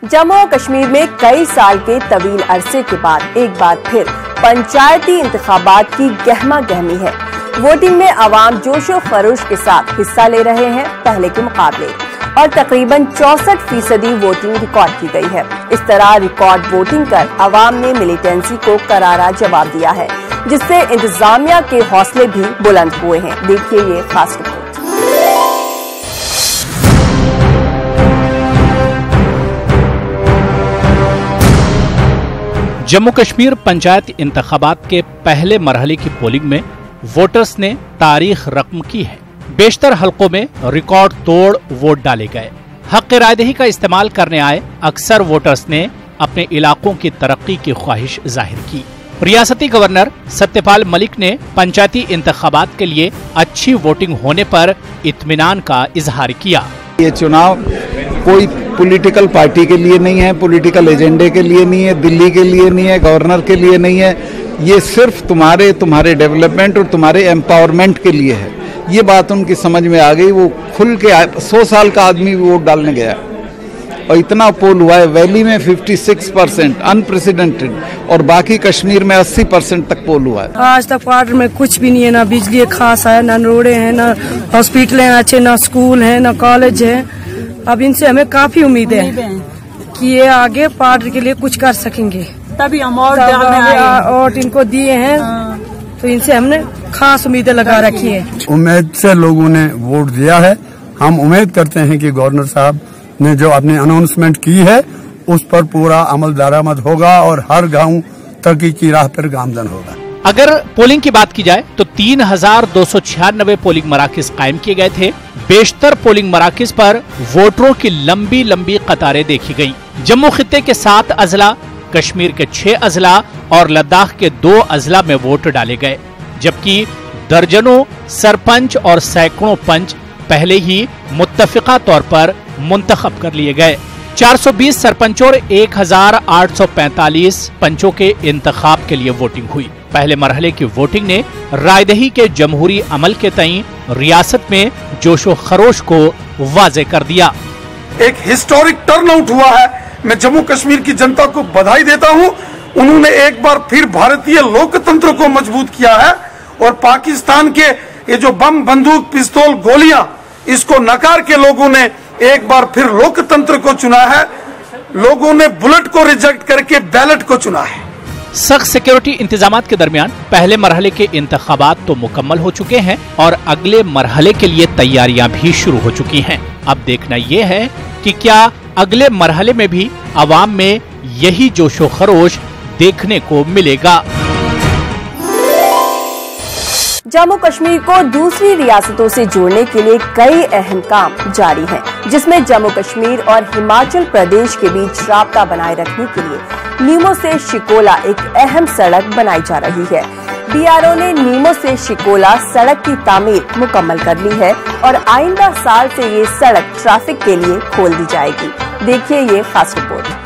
जम्मू और कश्मीर में कई साल के तवील अरसे के बाद एक बार फिर पंचायती इंतखाबात की गहमा गहमी है। वोटिंग में आवाम जोशो खरोश के साथ हिस्सा ले रहे हैं पहले के मुकाबले, और तकरीबन 64% वोटिंग रिकॉर्ड की गई है। इस तरह रिकॉर्ड वोटिंग कर आवाम ने मिलिटेंसी को करारा जवाब दिया है, जिससे इंतजामिया के हौसले भी बुलंद हुए हैं। देखिए ये खास रिपोर्ट। जम्मू कश्मीर पंचायत इंतखाबात के पहले मरहले की पोलिंग में वोटर्स ने तारीख रकम की है। बेशतर हलकों में रिकॉर्ड तोड़ वोट डाले गए। हक रायदही का इस्तेमाल करने आए अक्सर वोटर्स ने अपने इलाकों की तरक्की की ख्वाहिश जाहिर की। रियासती गवर्नर सत्यपाल मलिक ने पंचायती इंतखाबात के लिए अच्छी वोटिंग होने पर इत्मीनान का इजहार किया। ये चुनाव कोई पॉलिटिकल पार्टी के लिए नहीं है, पॉलिटिकल एजेंडे के लिए नहीं है, दिल्ली के लिए नहीं है, गवर्नर के लिए नहीं है। ये सिर्फ तुम्हारे डेवलपमेंट और तुम्हारे एम्पावरमेंट के लिए है। ये बात उनकी समझ में आ गई। वो खुल के 100 साल का आदमी वोट डालने गया और इतना पोल हुआ है। वैली में 56% अनप्रेसिडेंटेड, और बाकी कश्मीर में 80% तक पोल हुआ है। आज तक पार्ट में कुछ भी नहीं है, ना बिजली खास है, ना रोडे हैं, ना हॉस्पिटल हैं अच्छे, ना स्कूल है, ना कॉलेज है। अब इनसे हमें काफी उम्मीद है कि ये आगे पार्टी के लिए कुछ कर सकेंगे। तभी हम और इनको दिए हैं, तो इनसे हमने खास उम्मीदें लगा रखी है। उम्मीद से लोगों ने वोट दिया है। हम उम्मीद करते हैं कि गवर्नर साहब ने जो अपनी अनाउंसमेंट की है उस पर पूरा अमल दरामद होगा और हर गांव तरक्की की राह पर गामजन होगा। अगर पोलिंग की बात की जाए तो 3296 पोलिंग मराकज कायम किए गए थे। बेशतर पोलिंग मराकज पर वोटरों की लंबी लंबी कतारें देखी गयी। जम्मू खित्ते के 7 अजला, कश्मीर के 6 अजला और लद्दाख के 2 अजला में वोट डाले गए, जबकि दर्जनों सरपंच और सैकड़ों पंच पहले ही मुत्तफिका तौर पर मुंतखब कर लिए गए। 420 सरपंचों और 1845 पंचों के इंतखाब के लिए वोटिंग हुई। पहले मरहले की वोटिंग ने रायदही के जमहूरी अमल के तई रियासत में जोशो खरोश को वाजे कर दिया। एक हिस्टोरिक टर्नआउट हुआ है। मैं जम्मू कश्मीर की जनता को बधाई देता हूं। उन्होंने एक बार फिर भारतीय लोकतंत्र को मजबूत किया है, और पाकिस्तान के ये जो बम, बंदूक, पिस्तौल, गोलियां, इसको नकार के लोगों ने एक बार फिर लोकतंत्र को चुना है। लोगों ने बुलेट को रिजेक्ट करके बैलेट को चुना है। सख्त सिक्योरिटी इंतजामात के दरमियान पहले मरहले के इंतखाबात तो मुकम्मल हो चुके हैं और अगले मरहले के लिए तैयारियां भी शुरू हो चुकी हैं। अब देखना यह है कि क्या अगले मरहले में भी अवाम में यही जोशो खरोश देखने को मिलेगा। जम्मू कश्मीर को दूसरी रियासतों से जोड़ने के लिए कई अहम काम जारी हैं, जिसमें जम्मू कश्मीर और हिमाचल प्रदेश के बीच राब्ता बनाए रखने के लिए नीमो से शिकोला एक अहम सड़क बनाई जा रही है। बीआरओ ने नीमो से शिकोला सड़क की तामीर मुकम्मल कर ली है और आइंदा साल से ये सड़क ट्रैफिक के लिए खोल दी जाएगी। देखिए ये खास रिपोर्ट।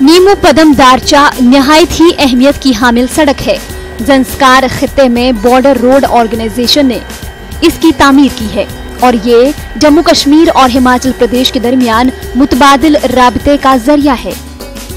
नीमो पदम दारचा निहायत ही अहमियत की हामिल सड़क है। ज़ंस्कार खित्ते में बॉर्डर रोड ऑर्गेनाइजेशन ने इसकी तामीर की है और ये जम्मू कश्मीर और हिमाचल प्रदेश के दरमियान मुतबादिल राबते का जरिया है।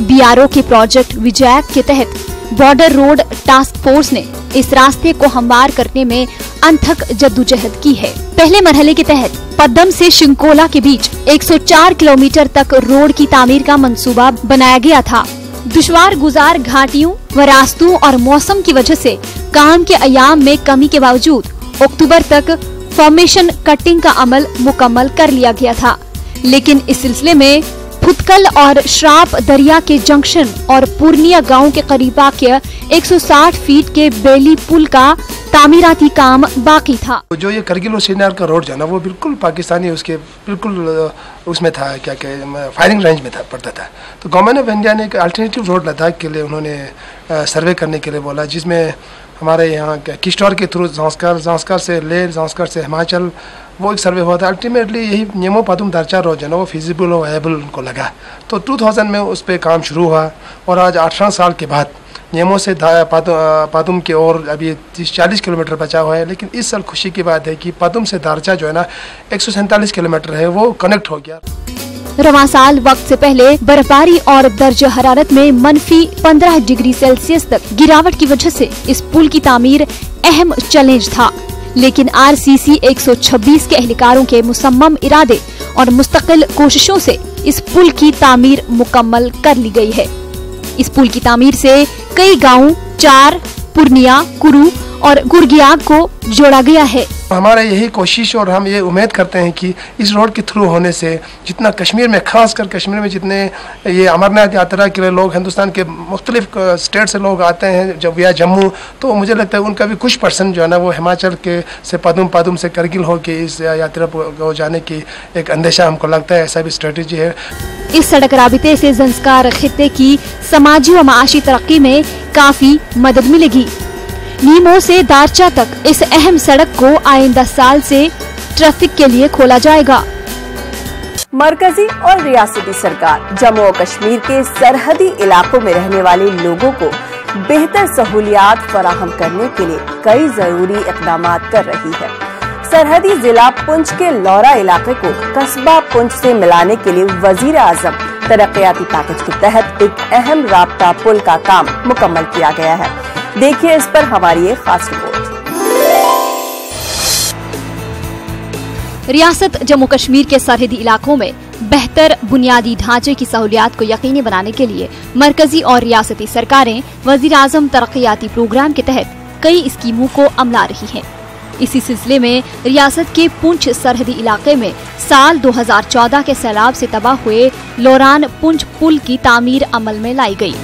बीआरओ के प्रोजेक्ट विजैक के तहत बॉर्डर रोड टास्क फोर्स ने इस रास्ते को हमवार करने में अनथक जद्दोजहद की है। पहले मरहले के तहत पद्दम से शिंकोला के बीच 104 किलोमीटर तक रोड की तामीर का मंसूबा बनाया गया था। दुश्वार गुजार घाटियों व रास्तों और मौसम की वजह से काम के अयाम में कमी के बावजूद अक्टूबर तक फॉर्मेशन कटिंग का अमल मुकम्मल कर लिया गया था, लेकिन इस सिलसिले में फुतकल और श्राप दरिया के जंक्शन और पूर्णिया गांव के करीब वाक़िया 160 फीट के बेली पुल का तामीराती काम बाकी था। जो ये करगिल और श्रीनगर का रोड जो है ना, वो बिल्कुल पाकिस्तानी उसके बिल्कुल उसमें था, क्या फायरिंग रेंज में था, पड़ता था। तो गवर्नमेंट ऑफ इंडिया ने एक अल्टरनेटिव रोड लद्दाख के लिए उन्होंने सर्वे करने के लिए बोला, जिसमें हमारे यहाँ किश्तवाड़ के थ्रू ज़ांस्कर से लेह, ज़ांस्कर से हिमाचल, वो एक सर्वे हुआ था। अल्टीमेटली यही नीमो पदम दारचा रोड है ना, वो फिजिबल और वायबल उनको लगा। तो 2000 में उस पर काम शुरू हुआ और आज 18 साल के बाद नियमों से पादुम की ओर अभी 30-40 किलोमीटर बचा हुआ है, लेकिन इस साल खुशी की बात है कि पादुम से दारचा जो है ना 147 किलोमीटर है वो कनेक्ट हो गया। रवां साल वक्त से पहले बर्फबारी और दर्जा हरारत में -15 डिग्री सेल्सियस तक गिरावट की वजह से इस पुल की तामीर अहम चैलेंज था, लेकिन RCC 126 के एहलकारों के मुसम्मम इरादे और मुस्तकिल कोशिशों से इस पुल की तामीर मुकम्मल कर ली गई है। इस पुल की तामीर से कई गाँव चार, पूर्णिया, कुरू और गुरगियाब को जोड़ा गया है। हमारा यही कोशिश और हम ये उम्मीद करते हैं कि इस रोड के थ्रू होने से जितना कश्मीर में, खासकर कश्मीर में जितने ये अमरनाथ यात्रा के लिए लोग हिंदुस्तान के मुख्तलिफ स्टेट से लोग आते हैं जब या जम्मू, तो मुझे लगता है उनका भी कुछ % जो है ना वो हिमाचल के से पादुम से करगिल हो के इस यात्रा को जाने की एक अंदेशा हमको लगता है, ऐसा भी स्ट्रेटेजी है। इस सड़क राबिते से ज़ंस्कार खित्ते की समाजी व माशी तरक्की में काफी मदद मिलेगी। नीमो से दारचा तक इस अहम सड़क को आइंदा साल से ट्रैफिक के लिए खोला जाएगा। मरकजी और रियासती सरकार जम्मू और कश्मीर के सरहदी इलाकों में रहने वाले लोगों को बेहतर सहूलियात फराहम करने के लिए कई जरूरी इक़दाम कर रही है। सरहदी जिला पुंछ के लौरा इलाके को कस्बा पुंछ से मिलाने के लिए वजीर आजम तरक्याती पैकेज के तहत एक अहम राब्ता पुल का काम मुकम्मल किया गया है। देखिए इस पर हमारी एक खास रिपोर्ट। रियासत जम्मू कश्मीर के सरहदी इलाकों में बेहतर बुनियादी ढांचे की सहूलियात को यकीनी बनाने के लिए मरकजी और रियासती सरकारें वजीर आजम तरक्याती प्रोग्राम के तहत कई स्कीमों को अमला रही हैं। इसी सिलसिले में रियासत के पुंछ सरहदी इलाके में साल 2014 के सैलाब से तबाह हुए लोरान पुंछ पुल की तामीर अमल में लाई गई।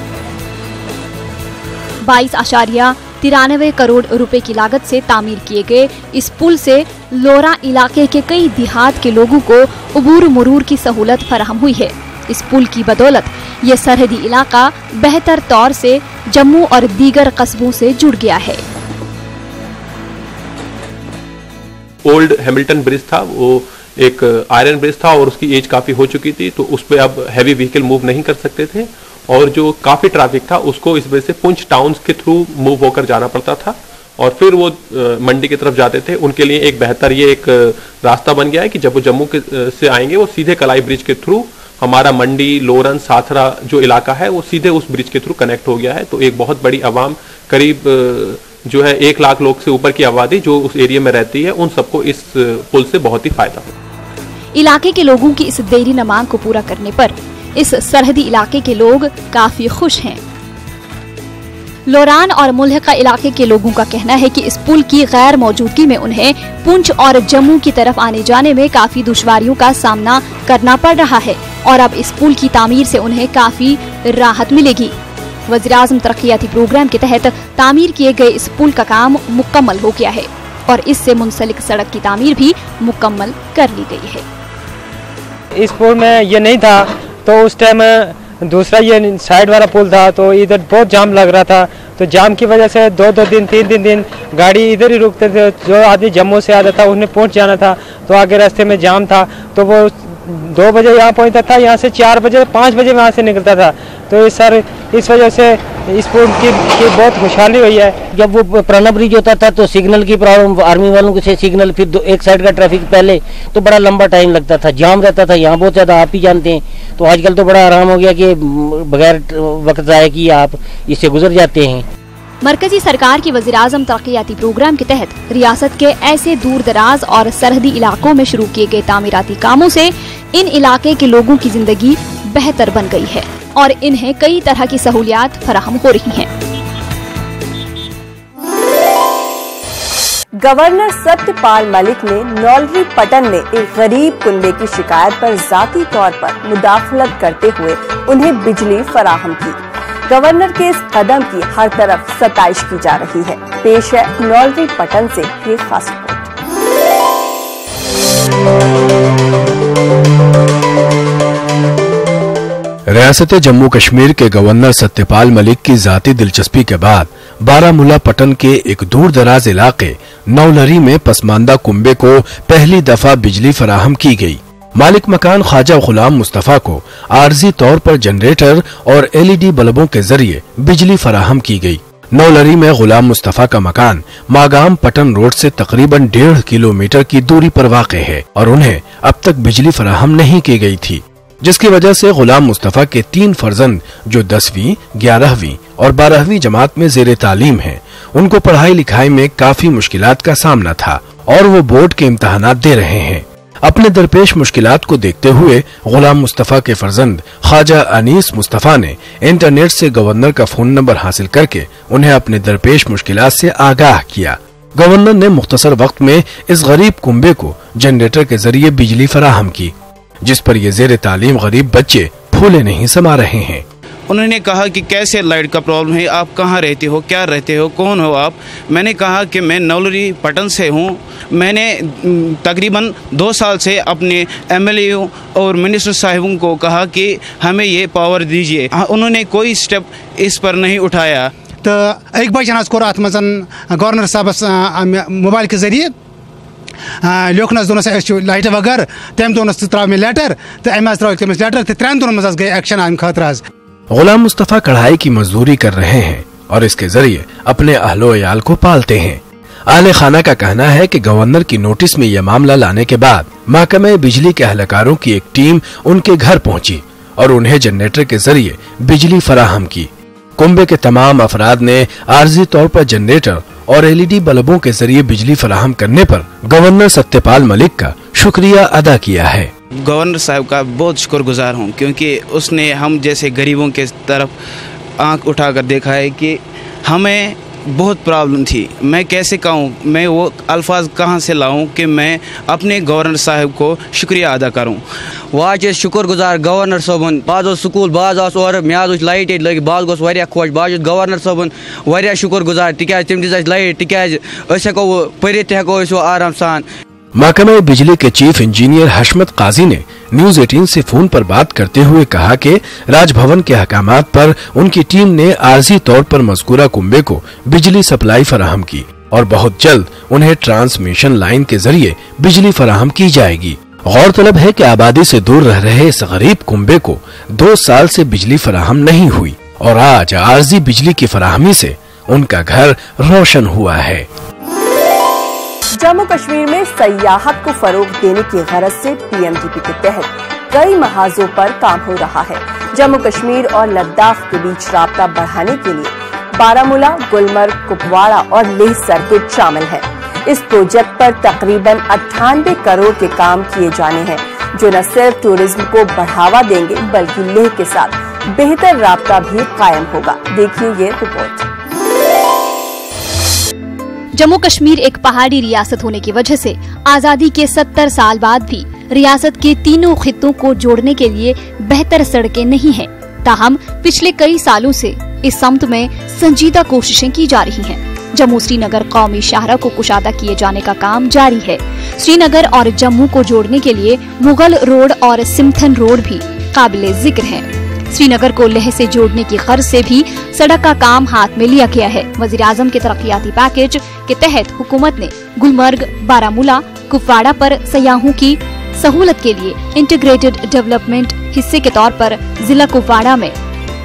22.93 करोड़ रुपए की लागत से तामीर किए गए इस पुल से लोरा इलाके के कई देहात के लोगों को उबूर मरूर की सहूलत फराहम हुई है। इस पुल की बदौलत ये सरहदी इलाका बेहतर तौर से जम्मू और दीगर कस्बों से जुड़ गया है। ओल्ड हैमिल्टन ब्रिज था, वो एक आयरन ब्रिज था और उसकी एज काफी हो चुकी थी, तो उस पे अब हैवी व्हीकल मूव नहीं कर सकते थे और जो काफी ट्रैफिक था उसको इस वजह से पुंछ टाउन्स के थ्रू मूव होकर जाना पड़ता था और फिर वो मंडी की तरफ जाते थे। उनके लिए एक बेहतर ये एक रास्ता बन गया है कि जब वो जम्मू से आएंगे वो सीधे कलाई ब्रिज के थ्रू हमारा मंडी, लोरन, साथरा जो इलाका है वो सीधे उस ब्रिज के थ्रू कनेक्ट हो गया है। तो एक बहुत बड़ी आवाम, करीब जो है 1 लाख लोग से ऊपर की आबादी जो उस एरिया में रहती है, उन सबको इस पुल से बहुत ही फायदा हो। इलाके के लोगों की इस देरी न मांग को पूरा करने पर इस सरहदी इलाके के लोग काफी खुश हैं। लोरान और मुल्हका इलाके के लोगों का कहना है कि इस पुल की गैर मौजूदगी में उन्हें पुंछ और जम्मू की तरफ आने जाने में काफी दुश्वारियों का सामना करना पड़ रहा है और अब इस पुल की तामीर से उन्हें काफी राहत मिलेगी। वज़ीर-ए-आज़म तरक्याती प्रोग्राम के तहत तामीर किए गए इस पुल का काम मुकम्मल हो गया है और इससे मुंसलिक सड़क की तामीर भी मुकम्मल कर ली गई है। इस पुल में ये नहीं था तो उस टाइम दूसरा ये साइड वाला पुल था, तो इधर बहुत जाम लग रहा था। तो जाम की वजह से 2-2 दिन 3-3 दिन गाड़ी इधर ही रुकते थे। जो आदमी जम्मू से आता था उन्हें पहुंच जाना था, तो आगे रास्ते में जाम था, तो वो 2 बजे यहाँ पहुंचता था, यहाँ से 4 बजे 5 बजे वहाँ से निकलता था। तो इस वजह से इस पुल की बहुत खुशहाली हुई है। जब वो पुराना ब्रिज होता था तो सिग्नल की प्रॉब्लम, आर्मी वालों को से सिग्नल, फिर एक साइड का ट्रैफिक पहले तो बड़ा लंबा टाइम लगता था, जाम रहता था यहाँ बहुत ज़्यादा, आप ही जानते हैं। तो आजकल तो बड़ा आराम हो गया कि बगैर वक्त ज़ाया किए आप इससे गुजर जाते हैं। मरकजी सरकार की वज़ीर-ए-आज़म तरक्याती प्रोग्राम के तहत रियासत के ऐसे दूर दराज और सरहदी इलाकों में शुरू किए गए तामीराती कामों से इन इलाके के लोगों की जिंदगी बेहतर बन गई है और इन्हें कई तरह की सहूलियात फराहम हो रही हैं। गवर्नर सत्यपाल मलिक ने नौलरी पटन में एक गरीब कुनबे की शिकायत पर जाती तौर पर मुदाखलत करते हुए उन्हें बिजली फराहम की। गवर्नर के इस कदम की हर तरफ सताइश की जा रही है। पेश है नौलरी पटन से ये खास रिपोर्ट। रियासत जम्मू कश्मीर के गवर्नर सत्यपाल मलिक की जाती दिलचस्पी के बाद बारामूला पटन के एक दूर दराज इलाके नौलरी में पसमानदा कुंबे को पहली दफा बिजली फराहम की गई। मालिक मकान ख्वाजा गुलाम मुस्तफा को आर्जी तौर पर जनरेटर और LED बल्बों के जरिए बिजली फराहम की गई। नौलरी में गुलाम मुस्तफा का मकान मागाम पटन रोड से तकरीबन 1.5 किलोमीटर की दूरी पर वाक़ है और उन्हें अब तक बिजली फराहम नहीं की गई थी, जिसकी वजह से गुलाम मुस्तफा के 3 फर्जंद जो 10वीं, 11वीं और 12वीं जमात में ज़ेरे तालीम हैं, उनको पढ़ाई लिखाई में काफी मुश्किलात का सामना था और वो बोर्ड के इम्तहानात दे रहे हैं। अपने दरपेश मुश्किलात को देखते हुए गुलाम मुस्तफा के फर्जंद ख्वाजा अनीस मुस्तफा ने इंटरनेट से गवर्नर का फोन नंबर हासिल करके उन्हें अपने दरपेश मुश्किलात से आगाह किया। गवर्नर ने मुख्तसर वक्त में इस गरीब कुंबे को जनरेटर के जरिए बिजली फराहम की, जिस पर ये ज़ेरे तालीम गरीब बच्चे फूले नहीं समा रहे हैं। उन्होंने कहा कि कैसे लाइट का प्रॉब्लम है, आप कहाँ रहते हो, क्या रहते हो, कौन हो आप। मैंने कहा कि मैं नौलरी पटन से हूँ। मैंने तकरीबन 2 साल से अपने MLA और मिनिस्टर साहिबों को कहा कि हमें ये पावर दीजिए। उन्होंने कोई स्टेप इस पर नहीं उठाया। तो एक बचन कोर अत मज गवर्नर साहब मोबाइल के जरिए लिखनस दोनों लाइट वगर तम दोनों त्रा मे लेटर तो अम त्रा तमिस लेटर तो 3 दोनों मज गए एक्शन अम खतर। गुलाम मुस्तफा कढ़ाई की मजदूरी कर रहे हैं और इसके जरिए अपने अहलो अयाल को पालते हैं। आले खाना का कहना है कि गवर्नर की नोटिस में यह मामला लाने के बाद महकमे बिजली के अहलकारों की एक टीम उनके घर पहुंची और उन्हें जनरेटर के जरिए बिजली फराहम की। कुंबे के तमाम अफराद ने आर्जी तौर पर जनरेटर और LED बल्बों के जरिए बिजली फराहम करने पर गवर्नर सत्यपाल मलिक का शुक्रिया अदा किया है। गवर्नर साहब का बहुत शुक्रगुजार हूँ, क्योंकि उसने हम जैसे गरीबों के तरफ आंख उठाकर देखा है कि हमें बहुत प्रॉब्लम थी। मैं कैसे कहूँ, मैं वो अल्फाज कहाँ से लाऊं कि मैं अपने गवर्नर साहब को शुक्रिया अदा करूँ। वाज शुक्रगुजार गवर्नर साहबन बाज स्कूल बाज और मे लाइट लग बाज गोस वारिया खुश बाज गवर्नर साहबन वारिया शुक्रगुजार तिकाज तम दिस लाइट तिकाज अस हेको परित हेको आराम सान। महकमे बिजली के चीफ इंजीनियर हशमत काजी ने न्यूज 18 से फोन पर बात करते हुए कहा कि राजभवन के अहकामात पर उनकी टीम ने आर्जी तौर पर मज़कूरा कुंबे को बिजली सप्लाई फराहम की और बहुत जल्द उन्हें ट्रांसमिशन लाइन के जरिए बिजली फराहम की जाएगी। गौरतलब है कि आबादी से दूर रह रहे इस गरीब कुंबे को 2 साल से बिजली फराहम नहीं हुई और आज आर्जी बिजली की फराहमी से उनका घर रोशन हुआ है। जम्मू कश्मीर में सयाहत को फरोग देने की गरज से PMDP के तहत कई महाजों पर काम हो रहा है। जम्मू कश्मीर और लद्दाख के बीच राब्ता बढ़ाने के लिए बारामूला, गुलमर्ग, कुपवाड़ा और लेह सर्किट शामिल है। इस प्रोजेक्ट पर तकरीबन 98 करोड़ के काम किए जाने हैं, जो न सिर्फ टूरिज्म को बढ़ावा देंगे बल्कि लेह के साथ बेहतर राब्ता भी कायम होगा। देखिए ये रिपोर्ट। जम्मू कश्मीर एक पहाड़ी रियासत होने की वजह से आजादी के 70 साल बाद भी रियासत के तीनों खित्तों को जोड़ने के लिए बेहतर सड़कें नहीं हैं। ताहम पिछले कई सालों से इस सम्त में संजीदा कोशिशें की जा रही हैं। जम्मू श्रीनगर कौमी शाहरा को कुशादा किए जाने का काम जारी है। श्रीनगर और जम्मू को जोड़ने के लिए मुगल रोड और सिमथन रोड भी काबिले जिक्र हैं। श्रीनगर को लेह से जोड़ने की गर्ज से भी सड़क का काम हाथ में लिया गया है। वज़ीर-ए-आज़म के तरक्याती पैकेज के तहत हुकूमत ने गुलमर्ग, बारामूला, कुपवाड़ा पर सयाहों की सहूलत के लिए इंटीग्रेटेड डेवलपमेंट हिस्से के तौर पर जिला कुपवाड़ा में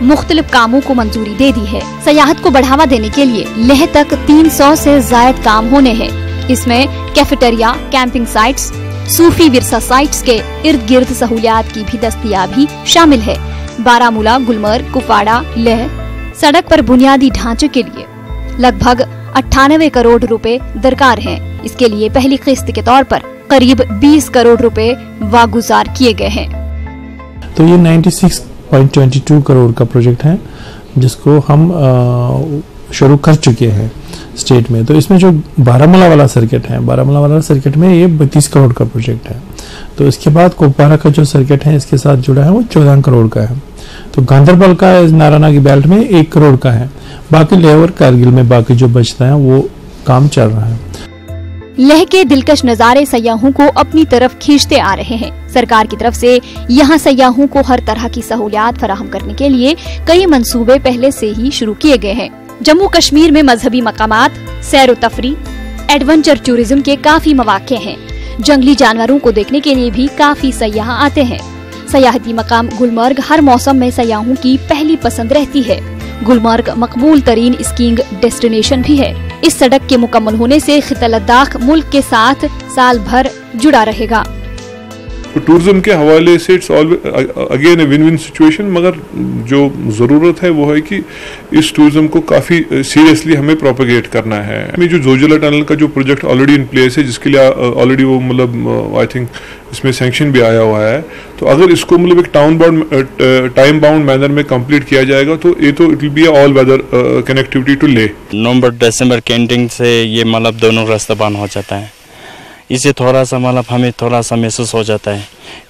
मुख्तलिफ कामों को मंजूरी दे दी है। सयाहत को बढ़ावा देने के लिए लेह तक 300 से ज्यादा काम होने हैं। इसमें कैफेटेरिया, कैंपिंग साइट्स, सूफी विरसा साइट्स के इर्द गिर्द सहूलियात की भी दस्तयाबी शामिल है। बारामूला, गुलमर्ग, कुपवाड़ा, लेह सड़क पर बुनियादी ढांचे के लिए लगभग 98 करोड़ रुपए दरकार हैं। इसके लिए पहली किस्त के तौर पर करीब 20 करोड़ रुपए वागुजार किए गए हैं। तो ये 96.22 करोड़ का प्रोजेक्ट है जिसको हम शुरू कर चुके हैं स्टेट में। तो इसमें जो बारामूला वाला सर्किट है, बारामूला वाला सर्किट में ये 32 करोड़ का प्रोजेक्ट है। तो इसके बाद कुपवाड़ा का जो सर्किट है इसके साथ जुड़ा है वो 14 करोड़ का है। तो गांधरबल का नारायणा की बेल्ट में 1 करोड़ का है। बाकी लेह और कारगिल में बाकी जो बचता है वो काम चल रहा है। लेह के दिलकश नजारे सयाहों को अपनी तरफ खींचते आ रहे हैं। सरकार की तरफ से यहाँ सयाहों को हर तरह की सहूलियात फराहम करने के लिए कई मंसूबे पहले से ही शुरू किए गए हैं। जम्मू कश्मीर में मजहबी मकामात, सैर व तफरी, एडवेंचर टूरिज्म के काफी मौके हैं। जंगली जानवरों को देखने के लिए भी काफी सयाह आते हैं। सयाहती मकाम गुलमर्ग हर मौसम में सयाहों की पहली पसंद रहती है। गुलमर्ग मकबूल तरीन स्कीइंग डेस्टिनेशन भी है। इस सड़क के मुकम्मल होने से खिता लद्दाख मुल्क के साथ साल भर जुड़ा रहेगा। टूरिज्म के हवाले से it's again a win win situation, मगर जो ज़रूरत है वो है कि इस टूरिज्म को काफ़ी सीरियसली हमें प्रोपेगेट करना है। हमें जो जोजिला टनल का जो प्रोजेक्ट ऑलरेडी इन प्लेस है, जिसके लिए ऑलरेडी वो मतलब आई थिंक इसमें सैंक्शन भी आया हुआ है, तो अगर इसको मतलब एक टाइम बाउंड मैनर में कंप्लीट किया जाएगा तो ये तो it will be all weather connectivity to Leh. नवंबर दिसंबर के एंडिंग से ये मतलब दोनों रास्ता बंद हो जाता है। इससे थोड़ा सा मतलब हमें थोड़ा सा महसूस हो जाता है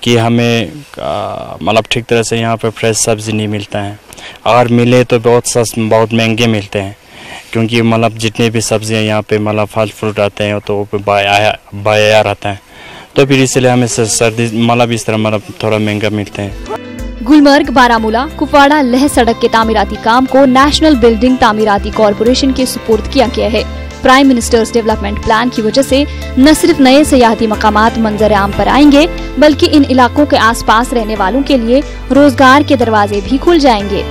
कि हमें मतलब ठीक तरह से यहाँ पे फ्रेश सब्ज़ी नहीं मिलता है, और मिले तो बहुत महंगे मिलते हैं, क्योंकि मतलब जितने भी सब्जियाँ यहाँ पे मतलब फल फ्रूट आते हैं तो वो बाया रहता है, तो फिर इसलिए हमें सर्दी मतलब इस तरह मतलब थोड़ा महंगा मिलते हैं। गुलमर्ग बारामूला कुपवाड़ा लेह सड़क के तामीराती काम को नेशनल बिल्डिंग तामीराती कॉरपोरेशन के सुपुर्द किया गया है। प्राइम मिनिस्टर्स डेवलपमेंट प्लान की वजह से न सिर्फ नए सयाहती मकामात मंजर आम पर आएंगे, बल्कि इन इलाकों के आसपास रहने वालों के लिए रोजगार के दरवाजे भी खुल जाएंगे।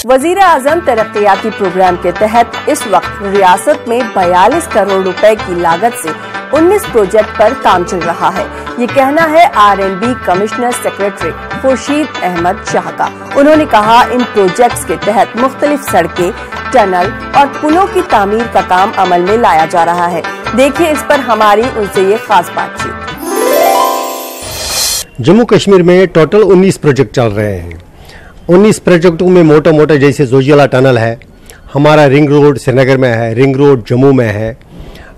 वजीर आजम तरक्याती प्रोग्राम के तहत इस वक्त रियासत में 42 करोड़ रुपए की लागत से 19 प्रोजेक्ट पर काम चल रहा है। ये कहना है R&B commissioner secretary Khursheed Ahmad Shah का। उन्होंने कहा, इन प्रोजेक्ट्स के तहत मुख्तलिफ सड़कें, टनल और पुलों की तामीर का काम अमल में लाया जा रहा है। देखिए इस पर हमारी उनसे ये खास बातचीत। जम्मू कश्मीर में टोटल 19 प्रोजेक्ट चल रहे हैं। 19 प्रोजेक्टों में मोटा जैसे जोजिला टनल है, हमारा रिंग रोड श्रीनगर में है, रिंग रोड जम्मू में है,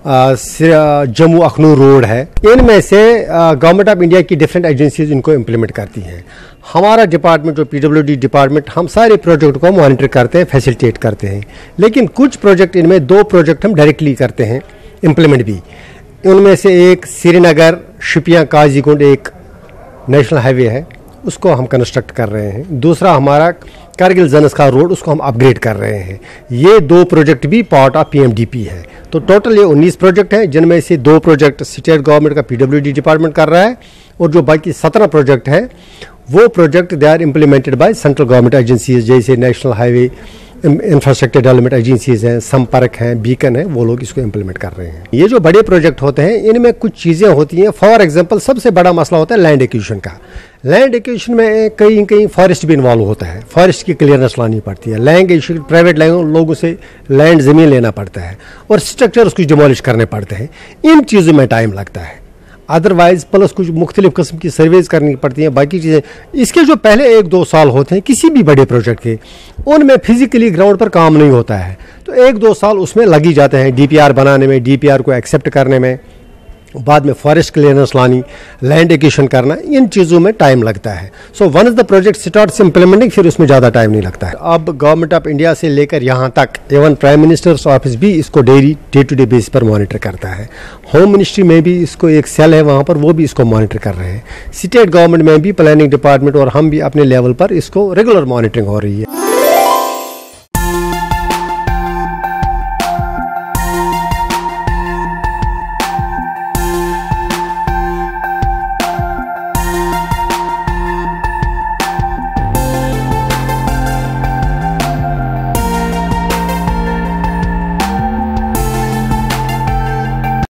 जम्मू अखनूर रोड है। इनमें से गवर्नमेंट ऑफ इंडिया की डिफरेंट एजेंसीज इनको इम्प्लीमेंट करती हैं। हमारा डिपार्टमेंट जो PWD डिपार्टमेंट, हम सारे प्रोजेक्ट को मॉनिटर करते हैं, फैसिलिटेट करते हैं। लेकिन कुछ प्रोजेक्ट, इनमें 2 प्रोजेक्ट हम डायरेक्टली करते हैं इम्प्लीमेंट भी। उनमें से एक श्रीनगर शिपियाँ काजीकुंड एक नेशनल हाईवे है, उसको हम कंस्ट्रक्ट कर रहे हैं। दूसरा हमारा कारगिल जनस्खार रोड, उसको हम अपग्रेड कर रहे हैं। ये 2 प्रोजेक्ट भी पार्ट ऑफ PMDP है। तो टोटल ये 19 प्रोजेक्ट हैं, जिनमें से 2 प्रोजेक्ट स्टेट गवर्नमेंट का PWD डिपार्टमेंट कर रहा है, और जो बाकी 17 प्रोजेक्ट हैं वो project they are implemented by central government agencies, जैसे national highway infrastructure development agencies हैं, संपर्क हैं, बीकन है, वो लोग इसको इम्प्लीमेंट कर रहे हैं। ये जो बड़े प्रोजेक्ट होते हैं इनमें कुछ चीज़ें होती हैं। फॉर एग्जांपल सबसे बड़ा मसला होता है लैंड एक्विजिशन का। लैंड एक्विजिशन में कहीं फॉरेस्ट भी इन्वॉल्व होता है, फॉरेस्ट की क्लियरेंस लानी पड़ती है। लैंड एक्विजिशन प्राइवेट लोगों से लैंड ज़मीन लेना पड़ता है, और स्ट्रक्चर उसको डिमोलिश करने पड़ते हैं। इन चीज़ों में टाइम लगता है। अदरवाइज प्लस कुछ मुख्तलिफ किस्म की सर्वेज करनी पड़ती हैं, बाकी चीज़ें। इसके जो पहले 1-2 साल होते हैं किसी भी बड़े प्रोजेक्ट के, उनमें फिजिकली ग्राउंड पर काम नहीं होता है, तो 1-2 साल उसमें लग ही जाते हैं, DPR बनाने में, DPR को एक्सेप्ट करने में, बाद में फॉरेस्ट क्लियरेंस लानी, लैंड एक्विजिशन करना, इन चीज़ों में टाइम लगता है। So once the project starts implementing, फिर उसमें ज़्यादा टाइम नहीं लगता है। अब गवर्नमेंट ऑफ इंडिया से लेकर यहाँ तक इवन प्राइम मिनिस्टर्स ऑफिस भी इसको डे टू डे बेसिस पर मॉनिटर करता है। होम मिनिस्ट्री में भी इसको एक सेल है वहाँ पर, वो भी इसको मॉनिटर कर रहे हैं। स्टेट गवर्नमेंट में भी प्लानिंग डिपार्टमेंट और हम भी अपने लेवल पर इसको रेगुलर मॉनिटरिंग हो रही है।